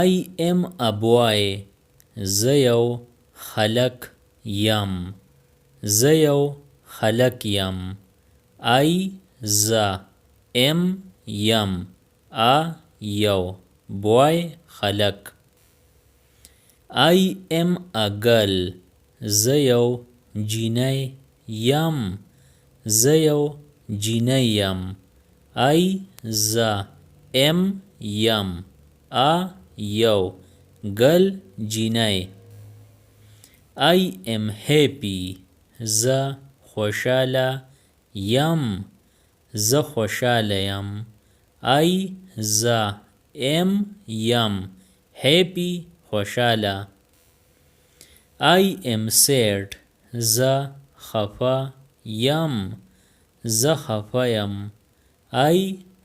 I am a boy. زه یو هلک یم. زه یو هلک یم. I زه am یم. A یو boy هلک. I am a girl. زه یو جینۍ یم. زه یو جینۍ یم. I زه am یم. A یو girl جینۍ. I am happy. زه خوشحاله یم. زه خوشحاله یم. I زه am یم. happy خوشحاله. I am sad. زه خفه یم. زه خفه یم. I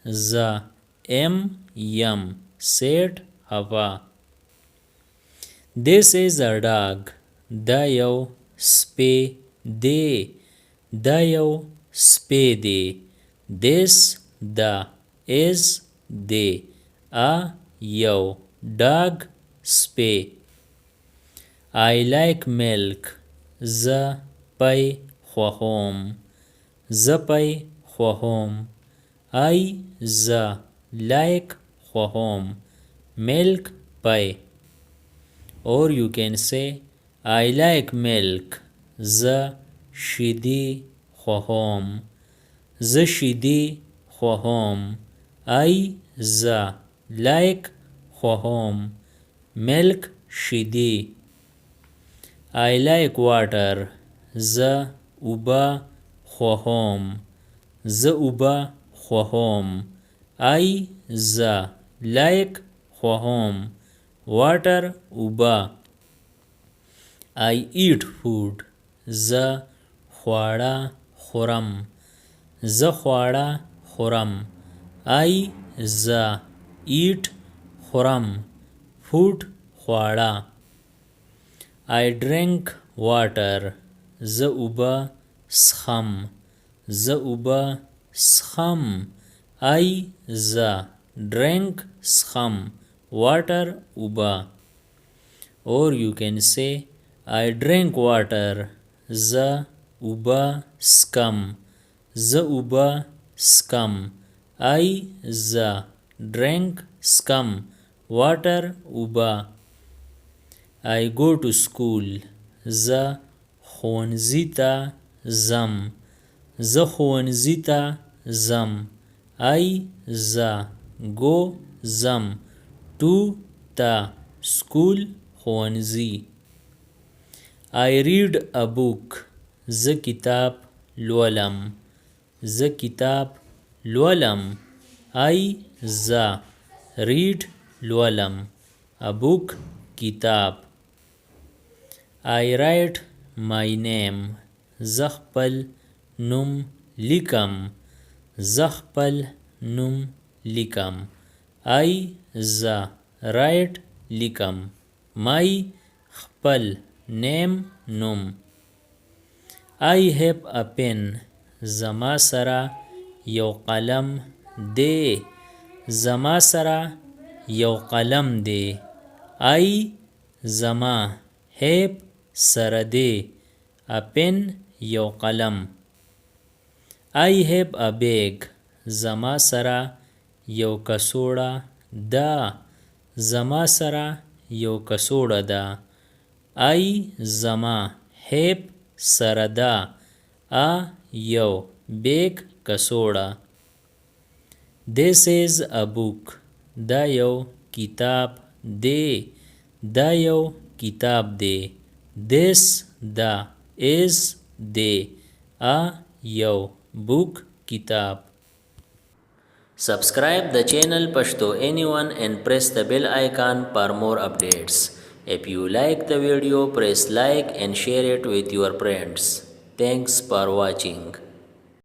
زه am یم. sad خفه. This is a dog. دا یو سپی دی. دا یو سپی دی. This دا is دی. A یو dog سپی. I like milk. زه پی خوښوم. زه پی خوښوم. I زه like خوښوم. milk پی. Or you can say I like milk. زه شیدې خوښوم. زه شیدې خوښوم. I زه like خوښوم. milk شیدې. I like water. زه اوبه خوښوم. زه اوبه خوښوم. I زه like خوښوم. water اوبه. I eat food. زه خواړه خورم. زه خواړه خورم. I زه eat خورم. food خواړه. I drink water. زه اوبه څښم. زه اوبه څښم. I زه drink څښم. water اوبه. Or you can say I drink water. زه اوبه څښم. زه اوبه څښم. I زه drink څښم. water اوبه. I go to school. زه ښوونځي ته ځم. زه ښوونځي ته ځم. I زه go ځم. to ته school ښوونځي. I read a book. زه کتاب لولم. زه کتاب لولم. I زه read لولم. a book کتاب. I write my name. زه خپل نوم لیکم. زه خپل نوم لیکم. I زه write لیکم. my خپل name نوم. I have a pen. زما سره یو قلم دی. زما سره یو قلم دی. I زما have سره دی. a pen یو قلم. I have a bag. زما سره یو کڅوړه ده. زما سره یو کڅوړه ده. I زما have سره ده. a یو bag کڅوړه. This is a book. دا یو کتاب دی. دا یو کتاب دی. This دا is دی. a یو book کتاب. Subscribe the channel Pashto Anyone and press the bell icon for more updates. If you like the video, press like and share it with your friends. Thanks for watching.